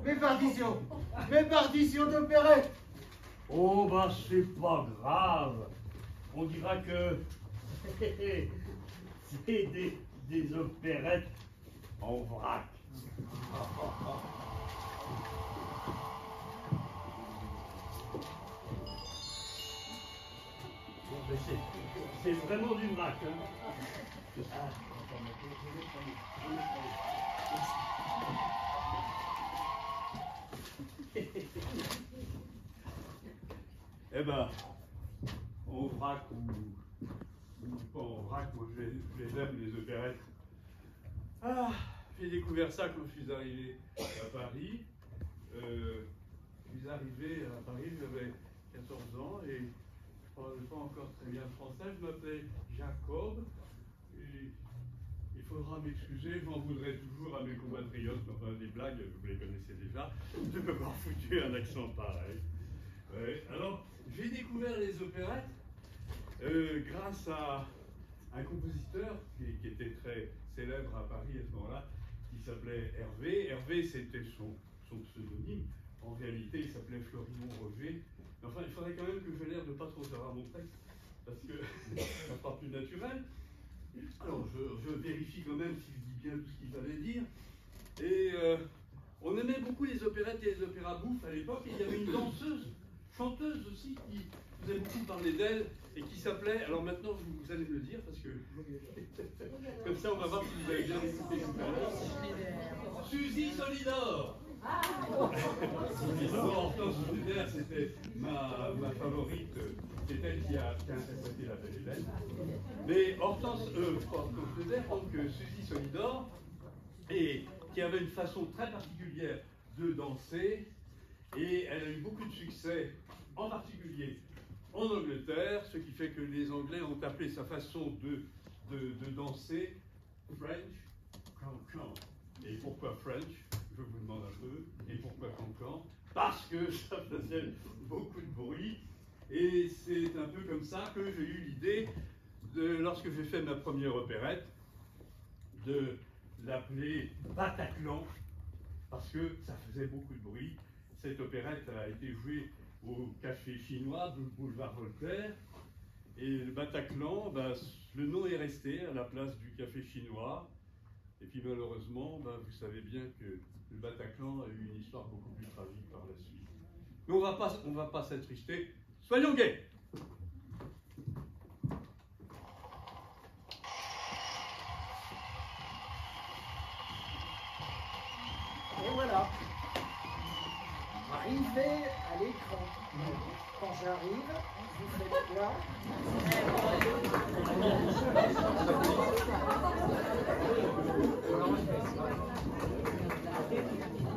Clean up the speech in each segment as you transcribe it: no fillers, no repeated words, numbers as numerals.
mes partitions d'opérette. Oh, bah, c'est pas grave. On dira que c'est des opérettes en vrac. C'est vraiment du vrac. Hein. Eh ben, en vrac ou pas en vrac, moi je les aime, les opérettes. Ah, j'ai découvert ça quand je suis arrivé à Paris. Je suis arrivé à Paris, j'avais 14 ans et je ne parlais pas encore très bien français. Je m'appelais Jacob. Et il faudra m'excuser, j'en voudrais toujours à mes compatriotes, enfin des blagues, vous les connaissez déjà, de m'avoir foutu un accent pareil. Ouais. Alors, j'ai découvert les opérettes grâce à un compositeur qui était très célèbre à Paris à ce moment-là, qui s'appelait Hervé. Hervé, c'était son pseudonyme. En réalité, il s'appelait Florimond Roger. Enfin, il faudrait quand même que j'ai l'air de pas trop savoir mon texte, parce que ça sera plus naturel. Alors, je vérifie quand même si je dis bien tout ce qu'il fallait dire. Et on aimait beaucoup les opérettes et les opéras bouffes à l'époque. Et il y avait une danseuse, chanteuse aussi, qui faisait beaucoup parler d'elle et qui s'appelait, alors maintenant vous allez me le dire, parce que comme ça on va voir si vous avez bien écouté tout à l'heure. Suzy Solidor. Hortense Schneider, c'était ma favorite, c'est elle qui a interprété La Belle Hélène. Mais Hortense Schneider, donc Suzy Solidor, et qui avait une façon très particulière de danser, et elle a eu beaucoup de succès, en particulier en Angleterre, ce qui fait que les Anglais ont appelé sa façon de danser French Cancan. Et pourquoi French? Je vous demande un peu. Et pourquoi Cancan? Parce que ça faisait beaucoup de bruit. Et c'est un peu comme ça que j'ai eu l'idée, lorsque j'ai fait ma première opérette, de l'appeler Bataclan, parce que ça faisait beaucoup de bruit. Cette opérette a été jouée au Café Chinois, boulevard Voltaire, et le Bataclan, le nom est resté à la place du Café Chinois. Et puis malheureusement, vous savez bien que le Bataclan a eu une histoire beaucoup plus tragique par la suite. Mais on va pas s'attrister. Soyons gais! Et voilà. Arrivé à l'écran. Quand j'arrive, vous faites quoi?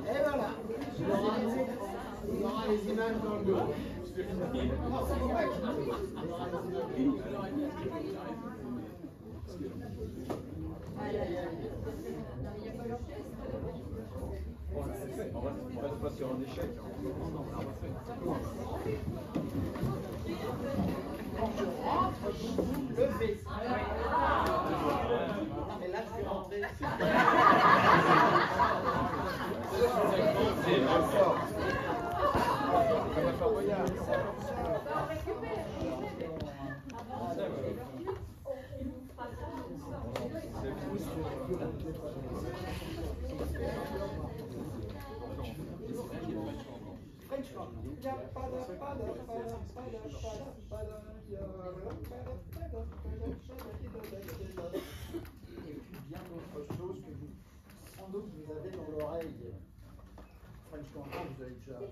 Et voilà. Il y aura les images dans le dos. On reste pas sur un échec. Quand je rentre, vous levez. Mais là, je suis rentré. C'est un fort. Et puis bien d'autres choses que vous, sans doute, vous avez dans l'oreille. French Cancan, vous avez déjà vu.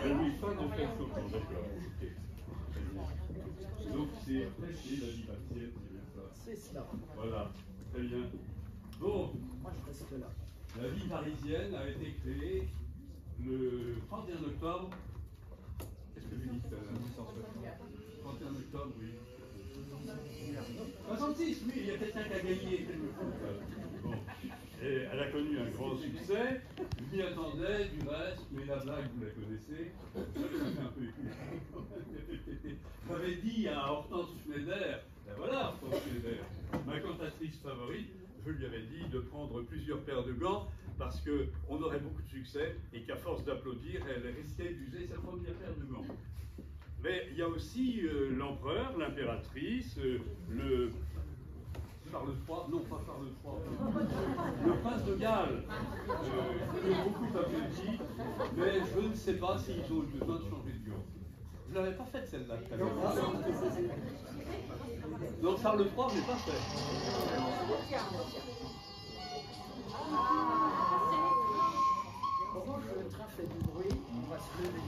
Oui, fin de faire chaud, d'accord. Donc c'est la vie partielle, c'est bien ça. C'est cela. Voilà, très bien. Bon, Moi, je reste là. la vie parisienne a été créée le 31 octobre. Qu'est-ce que j'ai dit tout à l'heure? 31 octobre, oui. 66, oui, il y a quelqu'un qui a gagné. Bon. Et elle a connu un grand succès. Je m'y attendais, du reste, mais la blague, vous la connaissez. Ça fait un peu écouter. J'avais dit à Hortense Schneider, ben voilà, Hortense Schneider, ma cantatrice favorite, je lui avais dit de prendre plusieurs paires de gants parce qu'on aurait beaucoup de succès et qu'à force d'applaudir, elle risquait d'user sa première paire de gants. Mais il y a aussi l'empereur, l'impératrice, le Charles III, non pas Charles III, le prince de Galles, qui ont beaucoup applaudi, mais je ne sais pas s'ils ont eu besoin de changer de gants. Je ne l'avais pas faite celle-là tout à l'heure. Non, Charles III, je ne l'ai pas fait. Pendant que le train fait du bruit, on va se lever.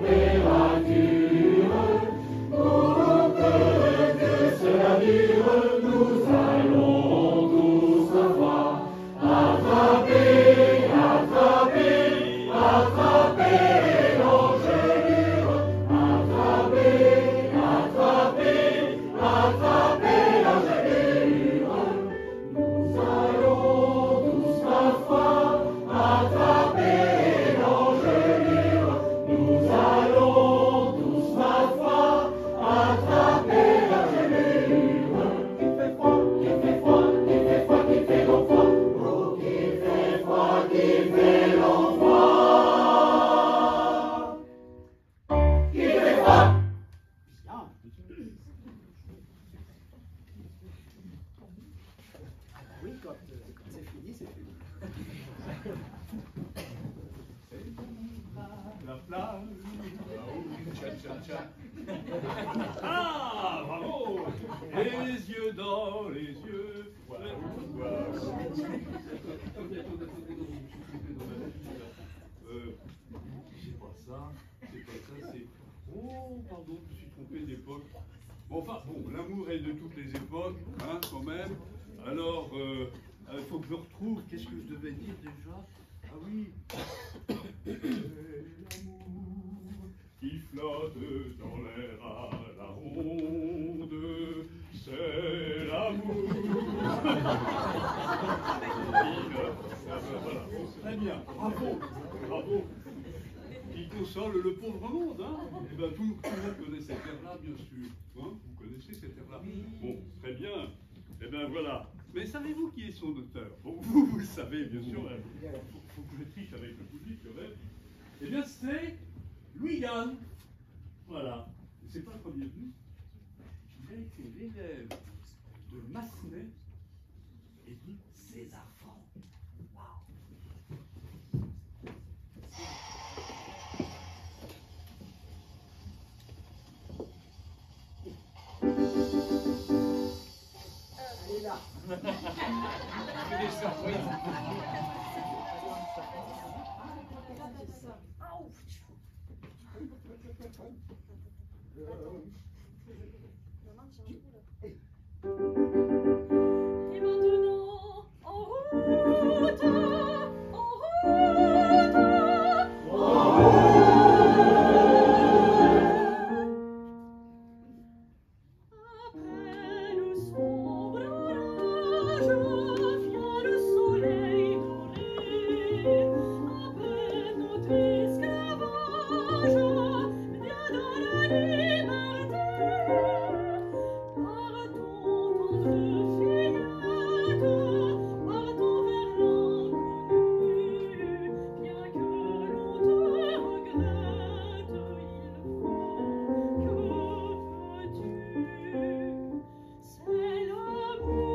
Le Ah, bravo. Les yeux dans les yeux. Voilà. C'est pas ça, c'est... Oh, pardon, je me suis trompé d'époque. Bon, enfin, bon, l'amour est de toutes les époques, hein, quand même. Alors, il faut que je retrouve, qu'est-ce que je devais dire déjà? Ah oui. L'amour qui flotte dans l'air à la ronde, c'est l'amour. Voilà. Très bien, bravo, bravo. Qui console le pauvre monde, hein? Eh bien, tout le monde connaît cette air-là, bien sûr. Hein? Vous connaissez cette air-là? Bon, très bien. Eh bien, voilà. Mais savez-vous qui est son auteur? Bon, vous le savez, bien sûr. Il faut que je triche avec le public, quand même. Eh bien, c'est Louis Gann. Voilà. C'est pas le premier venu. Il a été l'élève de Massenet et de César Franck. Waouh! Elle est là. Des surprises. Et maintenant, en route, en route, en après le sombre orage, vient le soleil doré, après notre esclavage, vient dans la liberté. Partons tendre fillette, partons vers l'inconnu, bien que l'on te regrette, il faut, que veux-tu? C'est l'amour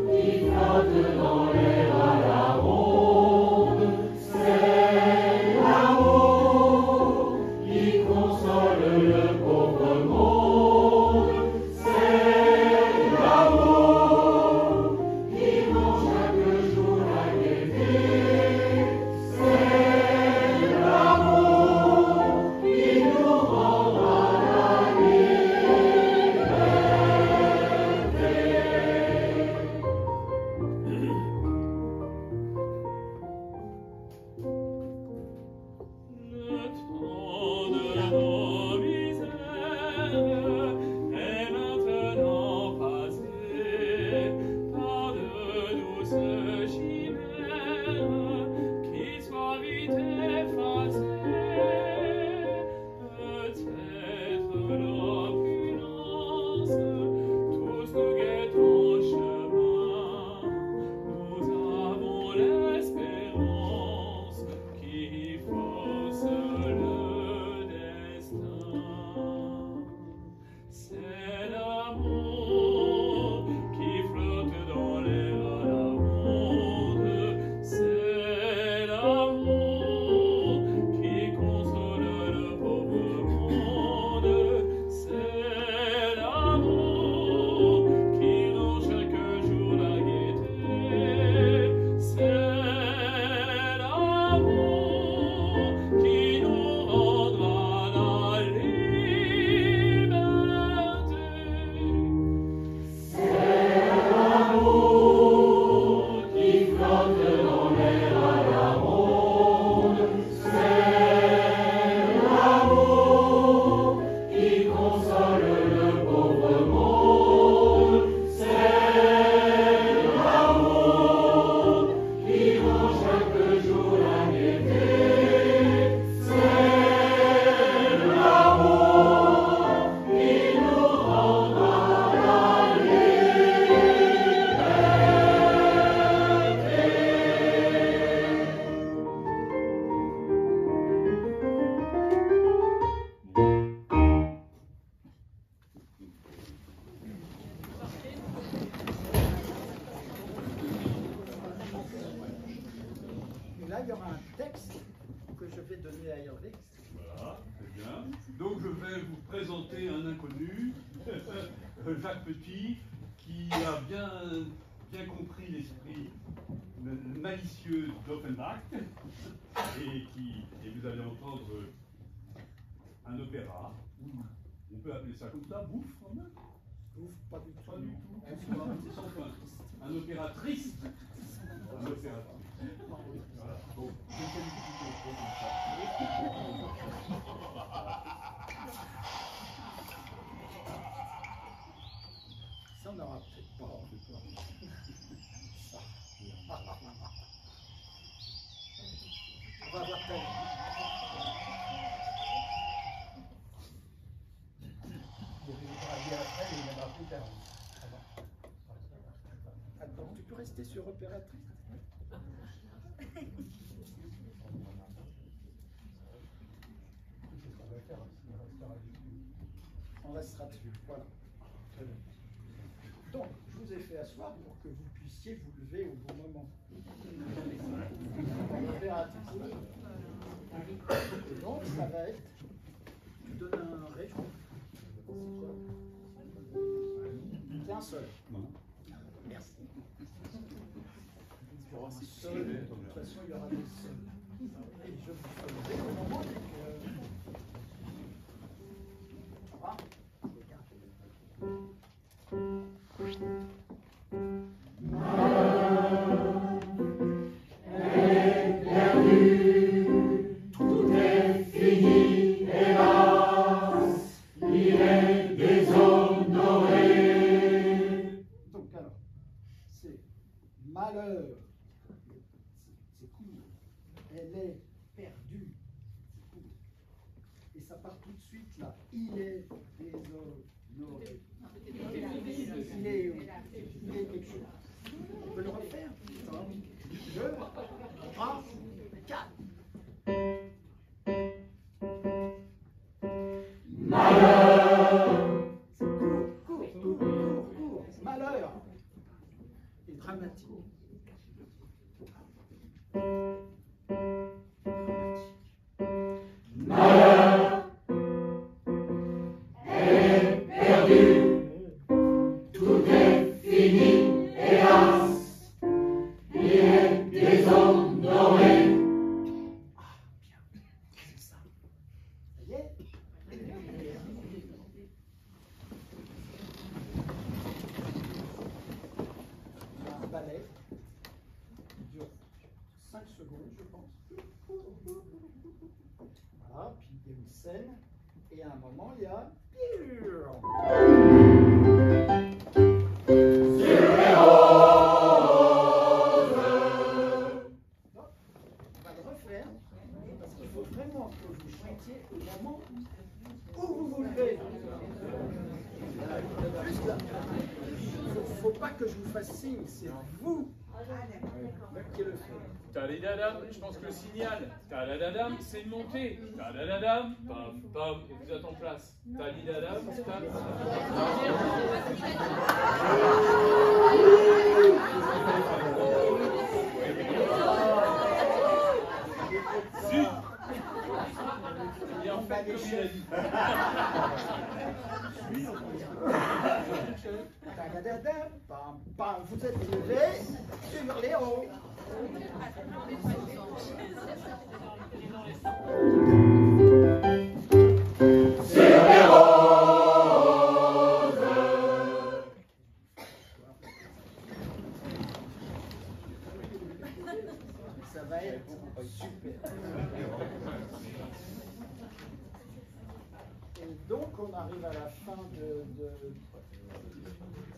qui flotte dans l'air à la ronde, c'est l'amour qui console le pauvre monde, c'est l'amour qui rend chaque jour la gaieté, c'est l'amour qui nous rendra la liberté. Le temps de nos misères est maintenant passé par de douces chimères qui soient vite effacées. Peut-être l'opulence, tous nous guettons chemin. Nous avons l'espérance qui fausse le destin. C'est l'amour qui flotte dans l'air à la ronde. C'est l'amour qui console le pauvre monde. C'est l'amour qui rend chaque jour la gaieté. C'est l'amour qui nous rendra la liberté. Jacques Petit, qui a bien compris l'esprit malicieux d'Offenbach, et vous allez entendre un opéra, on peut appeler ça comme ça, bouffe quand même. Ouf, pas du tout. Pas du tout. C'est sans fin. Un opéra triste. Un opéra triste. Voilà. Bon, je qualifie comme Ça, on n'aura peut-être pas. On va voir ta vie. Attends, tu peux rester sur opératrice. On restera dessus, voilà. Très bien. Donc, je vous ai fait asseoir pour que vous puissiez vous lever au bon moment. Opératrice. Et donc, ça va être, tu donnes un ré, je crois. C'est un seul. Non. Merci. Il y aura des sols, de toute façon, il y aura des sols. Et je vous fais lever au moment que... Ah. Malheur, c'est court, elle est perdue, c'est court. Et ça part tout de suite là, il est déshonoré. Il est quelque chose. On peut le refaire. 1, 2, 3, 4. Malheur. C'est court. Malheur. Et dramatique. Malheur est perdu, tout est fini, hélas, il est déshonoré. Ah, bien, c'est ça. Ça y est. Un ballet qui dure 5 secondes, je pense. Voilà, puis il y a une scène, et à un moment, il y a... Non, on va le refaire, parce qu'il faut vraiment que vous chantiez au moment où vous vous levez. Juste là. Il ne faut pas que je vous fasse signe, c'est vous qui le faites. Tadadadam, je pense que le signal, tadadadam, c'est une montée. Tadadadam, pam pam, et vous êtes en place. Tadadadam, tam. Zut. Et en fait, comme il a dit. Pam, pam, vous êtes levé sur les hauts. Sur les roses. Ça va être super. Et donc on arrive à la fin de...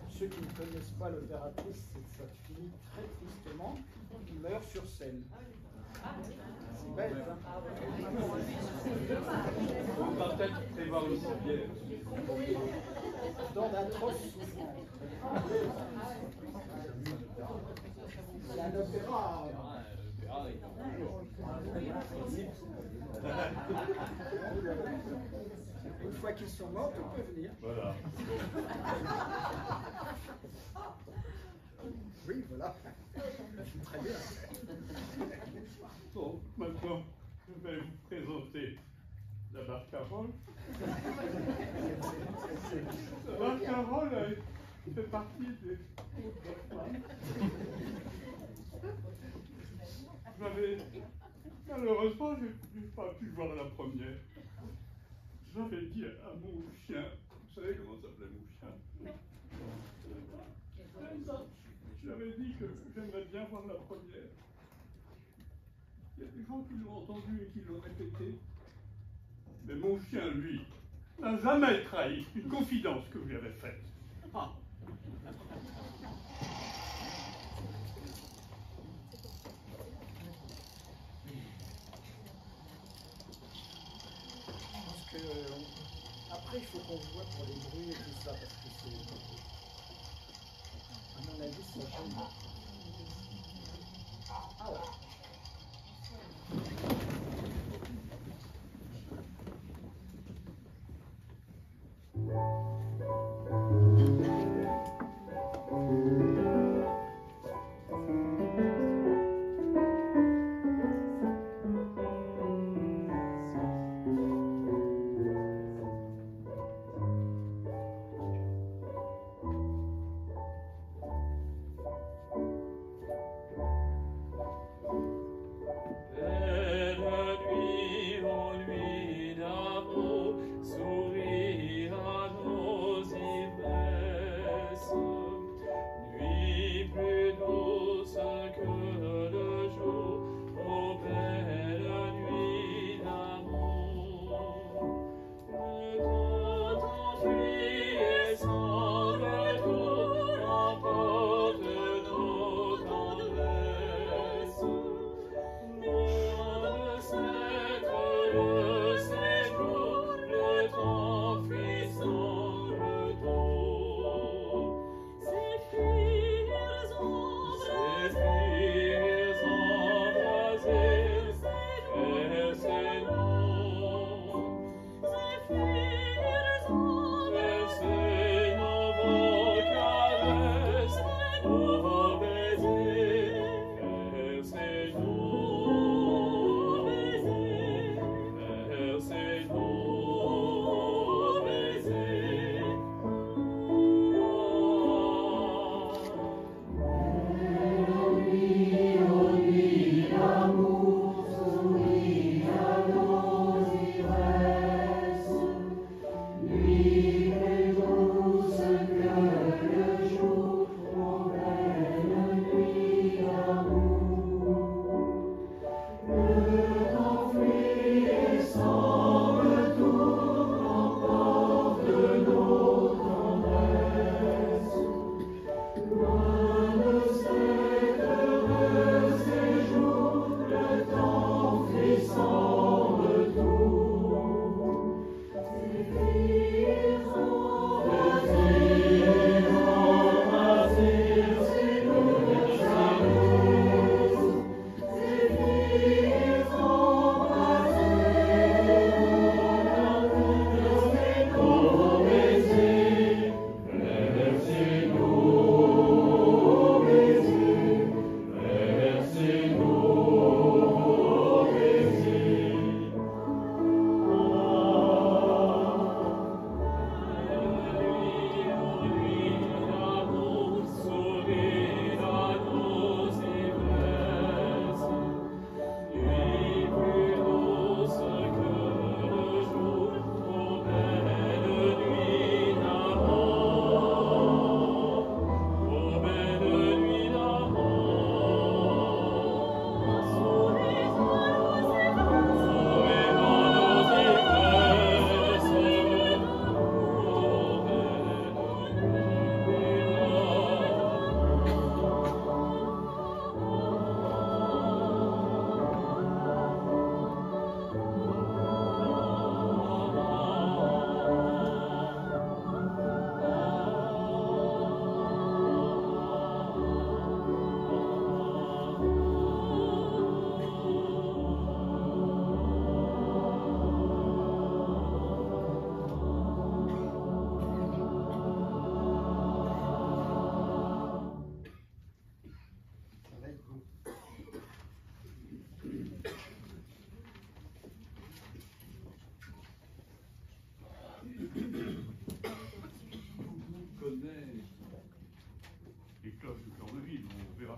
Ceux qui ne connaissent pas l'opératrice, ça finit très tristement, il meurt sur scène. C'est bête, hein? On va peut-être prévoir aussi bien. Dans d'atroces souffrances. C'est un opéra. Une fois qu'ils sont morts, on peut venir. Voilà. Oui, voilà. Très bien. Bon, maintenant, je vais vous présenter la barcarolle. La barcarolle a fait partie des autres femmes. Malheureusement, je n'ai pas pu voir la première. J'avais dit à mon chien, vous savez comment s'appelait mon chien? J'avais dit que j'aimerais bien voir la première. Il y a des gens qui l'ont entendu et qui l'ont répété. Mais mon chien, lui, n'a jamais trahi une confidence que vous lui avez faite. Ah. Après, il faut qu'on voit pour les bruits et tout ça, parce que c'est. À mon avis, c'est gênant. Ah ouais.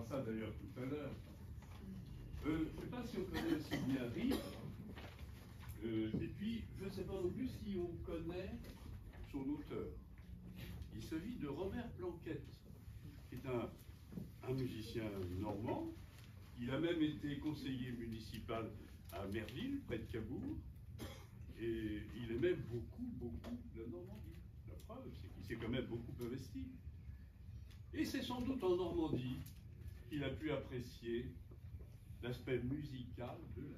ça d'ailleurs tout à l'heure. Je ne sais pas si on connaît aussi bien Rivre, et puis je ne sais pas non plus si on connaît son auteur. Il s'agit de Robert Planquette, qui est un musicien normand. Il a même été conseiller municipal à Merville, près de Cabourg, et il aimait beaucoup la Normandie. La preuve, c'est qu'il s'est quand même beaucoup investi. Et c'est sans doute en Normandie qu'il a pu apprécier l'aspect musical de la pluie.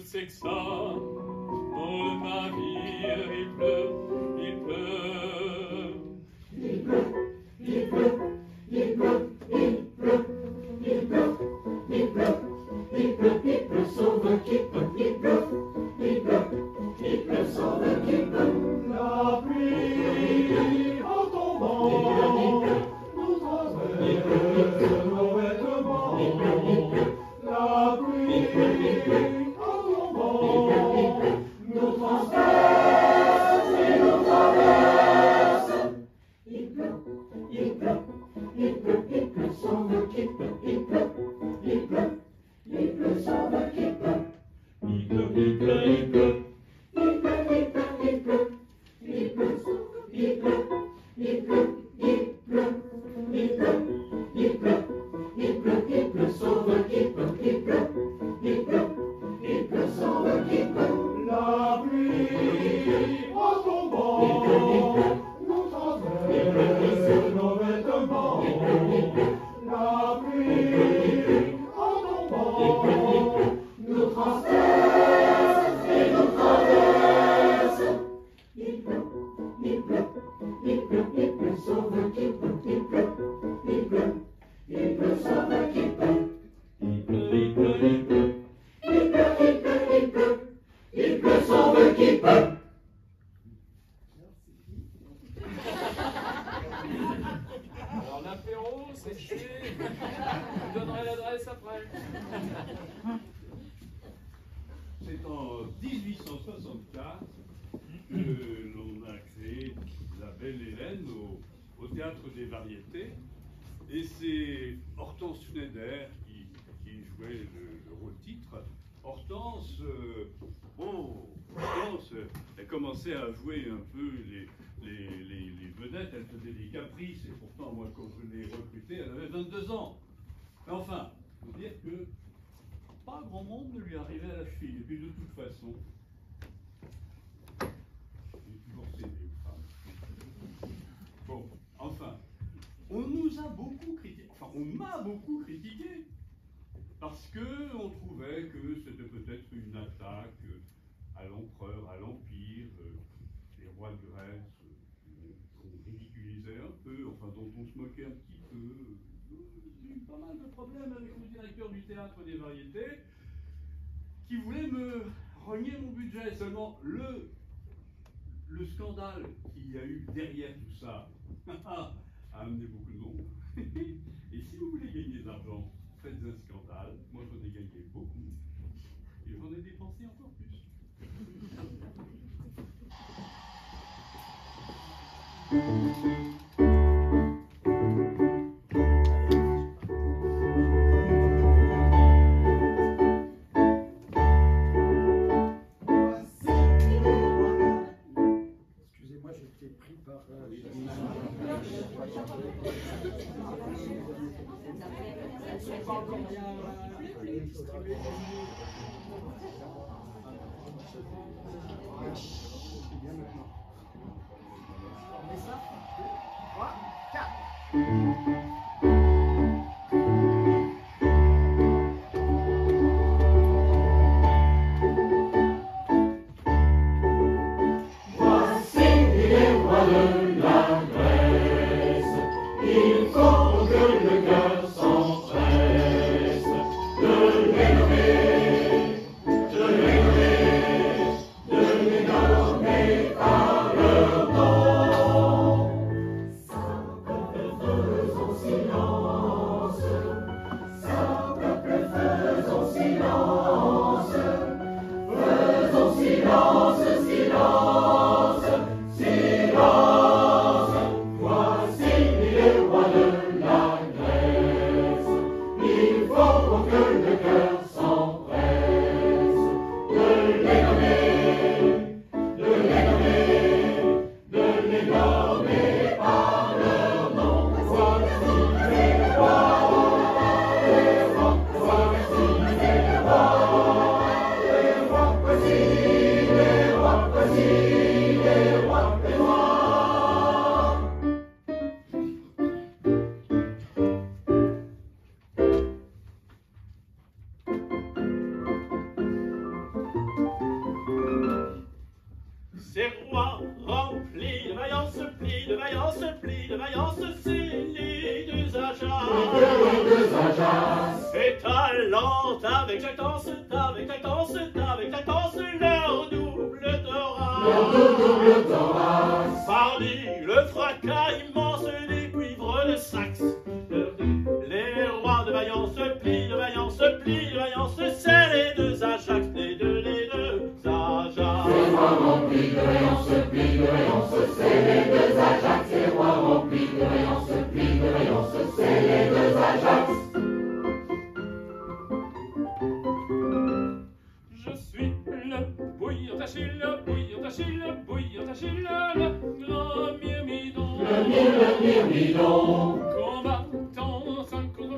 C'est que ça, dans le navire, il pleut, il pleut. Il pleut, il pleut, il pleut, il pleut, il pleut, il pleut, il pleut, il pleut, sauve qui peut, il pleut, il pleut, il pleut, sauve qui peut. La pluie en tombant nous transverse nos vêtements. La pluie nous transperce et nous traverse. Il pleut, il pleut, il pleut, il pleut, sauve qui peut, il pleut, il pleut, il pleut, sauve qui peut. Il pleut, il pleut, il pleut, il pleut, il pleut, il pleut, il pleut, il pleut, il pleut, il pleut, il pleut, il pleut, il pleut, il pleut, sauve qui peut, il pleut, il pleut, il pleut, sauve qui peut. La pluie en tombant nous transverse nos vêtements. La pluie en tombant nous transperce et nous traverse. Il pleut, il pleut, il pleut, il pleut, sauve qui peut, il pleut, il pleut, il pleut, sauve qui peut. Il pleut, il pleut, il pleut, il pleut, il pleut, il pleut, il pleut, sauve qui peut. Alors l'apéro, c'est chez... Je vous donnerai l'adresse après. C'est en 1864 que l'on a créé la Belle Hélène au Théâtre des Variétés. Et c'est Hortense Schneider qui jouait le rôle-titre. Hortense, Hortense, elle commençait à jouer un peu les vedettes, elle faisait des caprices, et pourtant, moi, quand je l'ai recrutée, elle avait 22 ans. Mais enfin, il faut dire que pas grand monde ne lui arrivait à la cheville. Et puis, de toute façon, j'ai toujours cédé aux femmes. Bon, enfin, on nous a beaucoup critiqué, enfin, on m'a beaucoup critiqué. Parce qu'on trouvait que c'était peut-être une attaque à l'empereur, à l'empire, les rois de Grèce, qu'on ridiculisait un peu, enfin dont on se moquait un petit peu. J'ai eu pas mal de problèmes avec le directeur du Théâtre des Variétés, qui voulait me rogner mon budget. Seulement, le scandale qu'il y a eu derrière tout ça a amené beaucoup de monde. Et si vous voulez gagner de l'argent, faites un scandale. Moi, j'en ai gagné beaucoup. Et j'en ai dépensé encore plus. Excusez-moi, j'étais pris par... C'est pas encore bien distribué. C'est bien maintenant. On met ça 2, 3, 4. Voici les rois de la Grèce, il faut que rois remplis de vaillance, plis de vaillance, plis de vaillance, c'est les deux Ajax. Et talent avec jactance, leur double thorax. Parmi le fracas immense des cuivres de Saxe, les rois de vaillance, plis de vaillance, c'est les deux Ajax, les deux Ajax. Ces rois remplis de vaillance, c'est les deux Ajax. Ces rois remplis de vaillance, c'est les deux Ajax. Je suis le bouillant Achille, le grand myrmidon. Le myrmidon. Combattant seul contre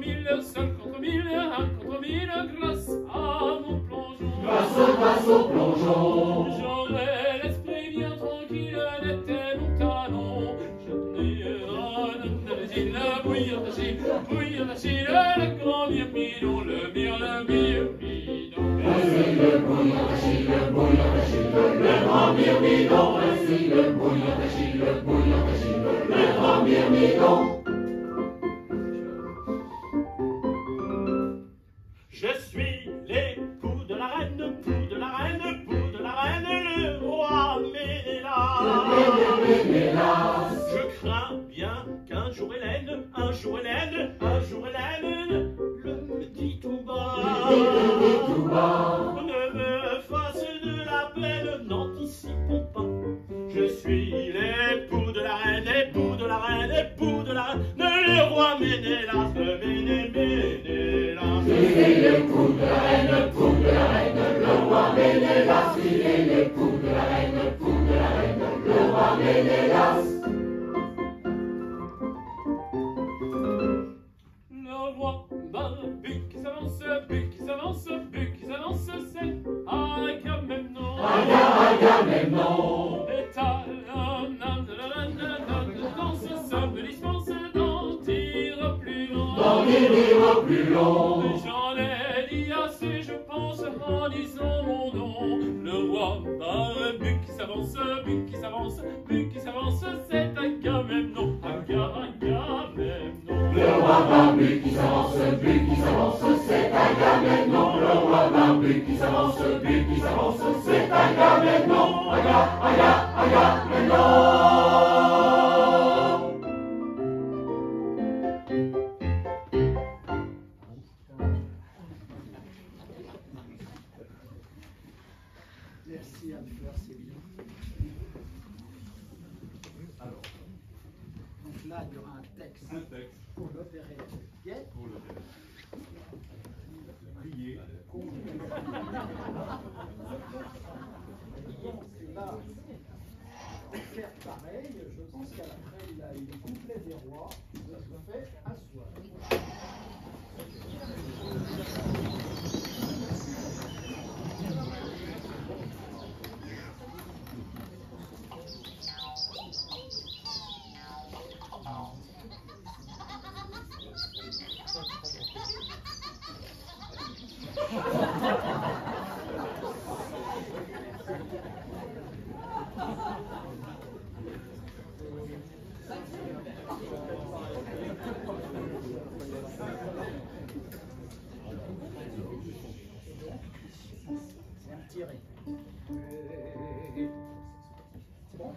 mille, un contre mille, grâce à mon plongeon. Grâce au plongeon. J'aurais l'esprit bien tranquille, n'était mon talon. Je prie le bouillant Achille, le grand myrmidon, le myrmidon. Ainsi le bouillant Achille, le grand myrmidon. Ainsi le bouillant Achille, le grand myrmidon. Je suis l'époux de la reine, le roi Ménélas. Je crains bien qu'un jour Hélène, le dit tout bas, ne me fasse de la peine, n'anticipons pas. Je suis l'époux de la reine, le roi Ménélas, le Ménélas. Il est l'époux de la reine, le roi Ménélas. Il est l'époux de la reine, le roi Ménélas. Le roi Barbu qui s'avance, c'est Agamemnon. Agamemnon. Et talonnade de la reine, danse, se me dispense d'en dire plus long. J'en ai dit assez, je pense, en disant mon nom. Le roi Barbu qui s'avance, c'est Agamemnon. Le roi barbu qui s'avance, c'est Agamemnon. Le roi barbu qui s'avance, c'est Agamemnon. Agamemnon. Merci Anne-Fleur, c'est bien. Alors, Donc là, il y aura un texte pour l'opérette. Bien. pour le prier. Et là, pour faire pareil, je pense qu'après il a eu le couplet des rois, il se fait asseoir. C'est un tiré. C'est bon?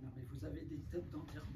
Non mais vous avez des têtes d'enterrement.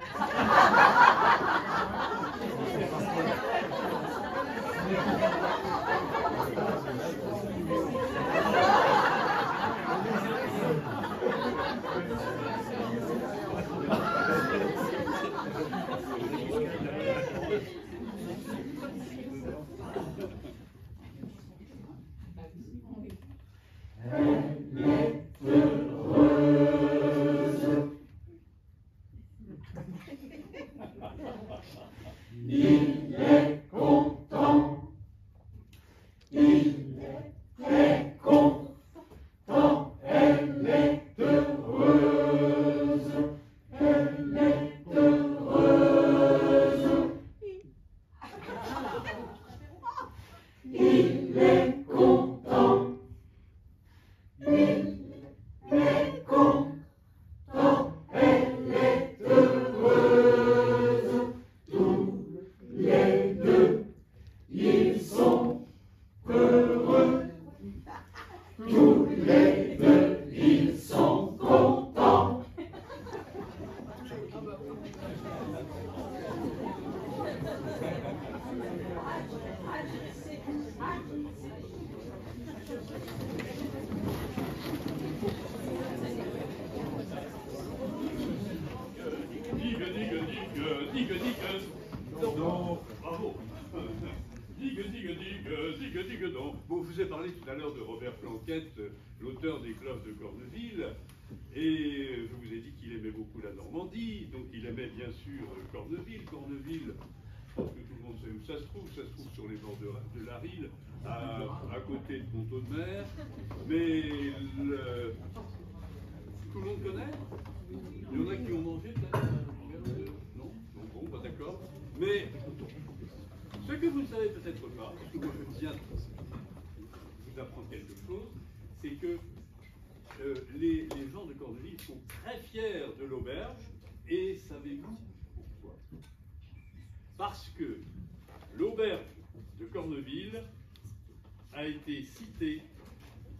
digue donc. Bon, je vous ai parlé tout à l'heure de Robert Planquette, l'auteur des Cloches de Corneville, et je vous ai dit qu'il aimait beaucoup la Normandie, donc il aimait bien sûr Corneville. Corneville, je pense que tout le monde sait où ça se trouve sur les bords de la Rille, à côté de Pont-Audemer, mais tout le monde connaît? Il y en a qui ont mangé peut-être? Non? Bon, bah d'accord. Mais ce que vous ne savez peut-être pas, parce que moi je viens de vous apprendre quelque chose, c'est que les gens de Corneville sont très fiers de l'auberge, et savez-vous pourquoi? Parce que l'auberge de Corneville a été citée,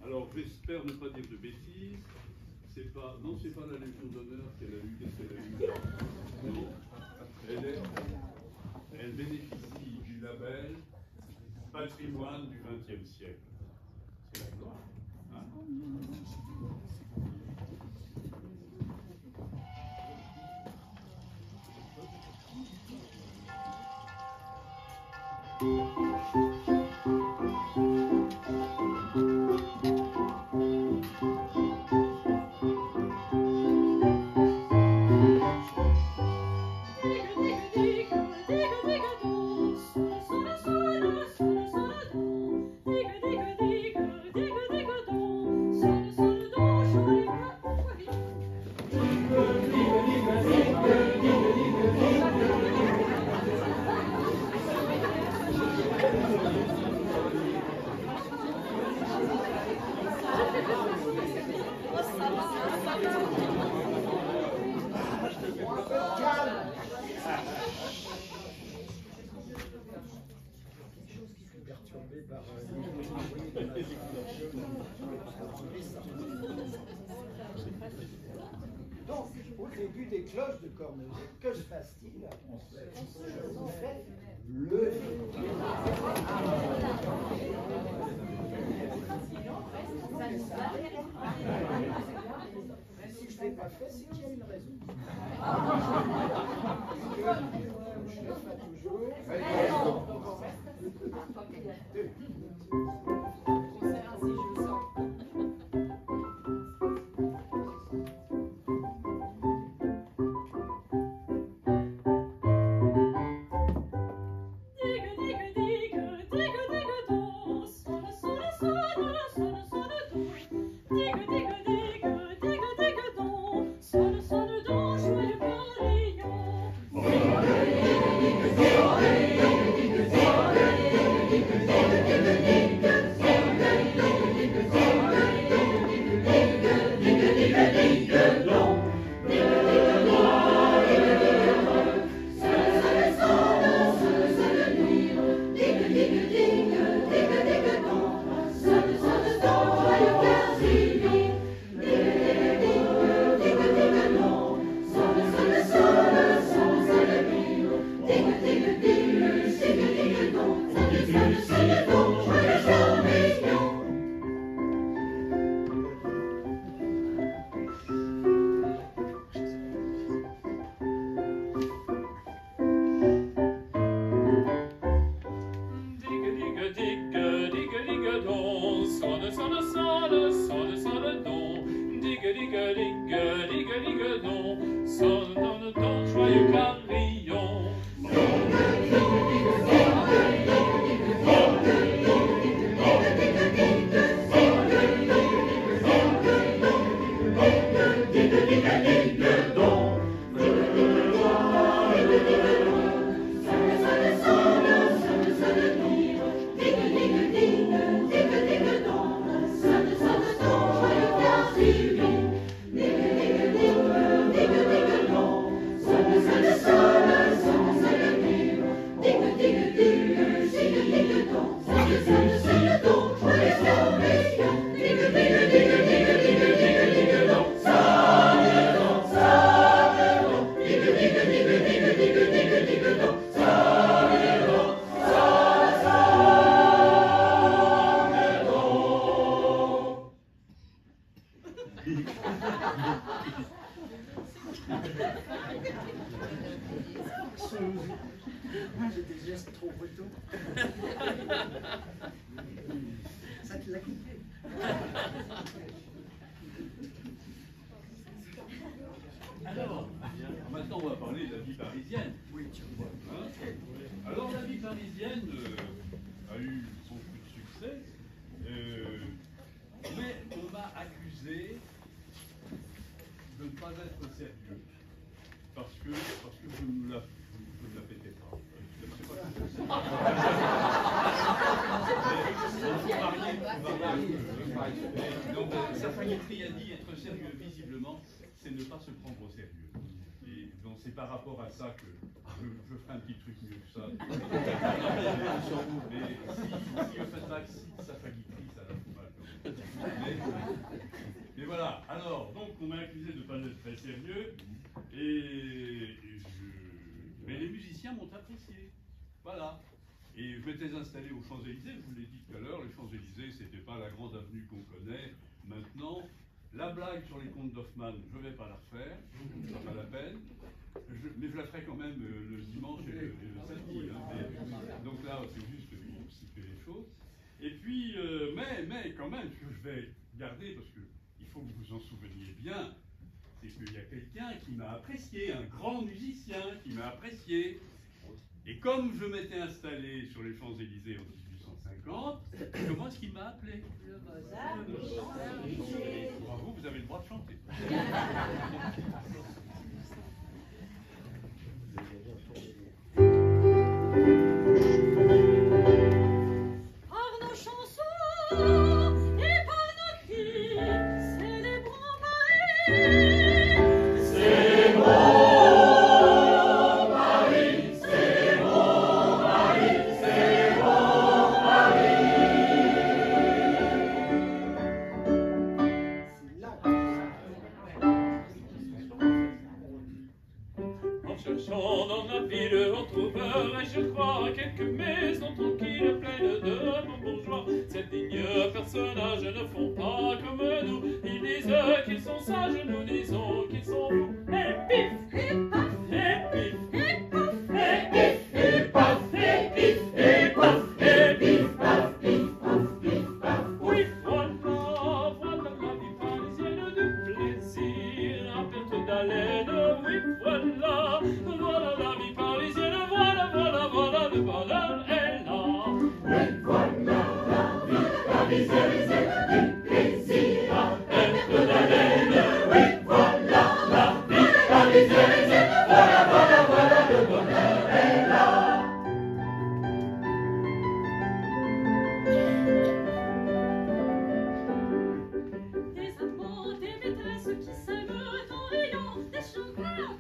alors j'espère ne pas dire de bêtises, non, c'est pas la Légion d'honneur qu'elle a eue, qu'est-ce qu'elle a eu? Non, elle bénéficie du label Patrimoine du XXe siècle. C'est la gloire. Hein? Donc, au début des cloches de Corneville, que se passe-t-il? On fait lever. Si je ne l'ai pas fait, c'est qu'il y a une raison. Je le fais toujours. J'ai des gestes trop brutaux. Ça te l'a coupé. Alors, maintenant on va parler de la vie parisienne. Oui, tu vois. Hein? Alors la vie parisienne a eu beaucoup de succès, mais on m'a accusé de ne pas être sérieux, parce que je ne la pétais pas. Je ne sais pas si c'est donc sa failletterie a dit être sérieux visiblement, c'est ne pas se prendre au sérieux. Et donc c'est par rapport à ça que je ferai un petit truc mieux que ça. Mais si le fait Max cite sa failletterie, ça la fout mal. Mais voilà, alors, donc on m'a accusé de ne pas être très sérieux, mais les musiciens m'ont apprécié. Voilà. Et je m'étais installé aux Champs-Élysées, je vous l'ai dit tout à l'heure, les Champs-Élysées, c'était pas la grande avenue qu'on connaît maintenant. La blague sur les contes d'Hoffmann, je ne vais pas la refaire, ça pas la peine. Mais je la ferai quand même le dimanche et le samedi. Hein. Donc là, c'est juste pour situer les choses. Et puis, mais quand même, ce que je vais garder, parce qu'il faut que vous vous en souveniez bien, c'est qu'il y a quelqu'un qui m'a apprécié, un grand musicien qui m'a apprécié. Et comme je m'étais installé sur les Champs-Élysées en 1850, comment est-ce qu'il m'a appelé? Le Mozart. Bravo, vous avez le droit de chanter. Par nos chansons et par nos cris, célébrons Paris. Cherchant dans la ville, on trouverait, je crois, quelques maisons tranquilles, pleines de bons bourgeois. Ces dignes personnages ne font pas comme nous. Ils disent qu'ils sont sages, nous disons qu'ils sont fous. Et pif, et paf, et pif, et paf, et pif, et paf, et pif, et paf, et pif, paf, pif, paf, pif, paf. Oui, voilà, voilà la vie parisienne du plaisir, à perte d'haleine. Oui, voilà. Voilà la vie parisienne, voilà, voilà, voilà, le bonheur est là. Oui, voilà la vie parisienne du plaisir à perte d'haleine. Oui, voilà la vie parisienne, voilà, voilà, voilà, le bonheur est là. Des amants, des maîtresses qui s'aiment en riant, des chanteurs,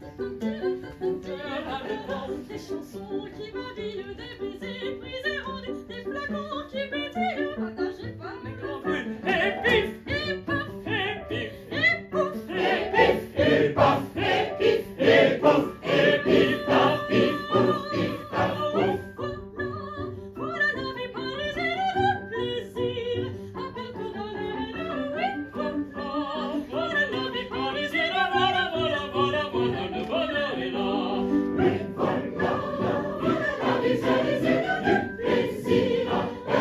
des chansons qui m'habillent, des baisers brisés rendus, des flacons qui pétillent, partagez pas mes grands bruits. Et pif, Et paf, et pif, et pouf, et pif, Et paf, et pif, et pouf, et pif, paf, pif, pouf, pif, paf, pouf. voilà la vie parisienne de plaisir, à perte d'haleine. Oui, voilà, voilà la vie parisienne, voilà, voilà, voilà, voilà, le bonheur est là. Oui, voilà la vie parisienne du plaisir à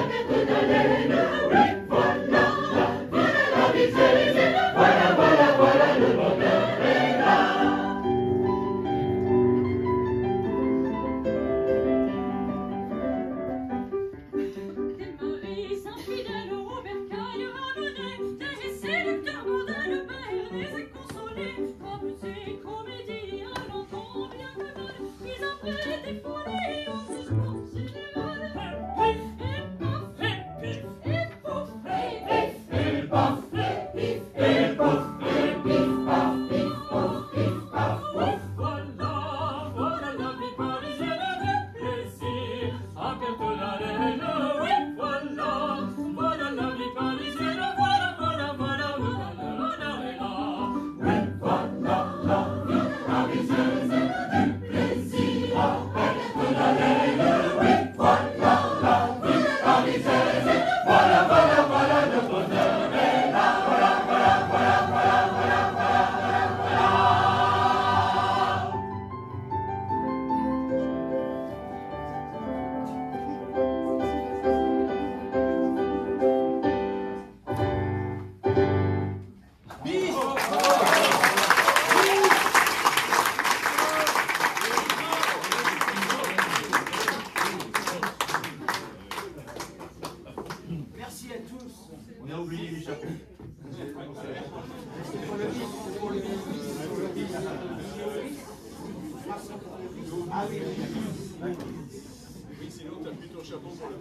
perte d'haleine. Oui, voilà la vie parisienne, voilà, voilà, voilà, le bonheur est là. des maris infidèles au bercail ramenés, des séducteurs modèles bernés et consolés, comme ces comédies à l'entend bien connues, puis après des folies en suspens cinéma. Et paf, Et pif, et pouf, et pif, Et paf, et pif, et pouf, et pif, paf, pif, pouf, pif, paf, pouf. voilà, voilà la vie parisienne du plaisir, à perte d'haleine. Oui, voilà, voilà la vie parisienne, voilà, voilà, voilà, le bonheur est là. Oui, voilà la vie parisienne du plaisir à perte oublié les chapeaux. Ah oui. Oui, sinon tu as plus ton chapeau pour le...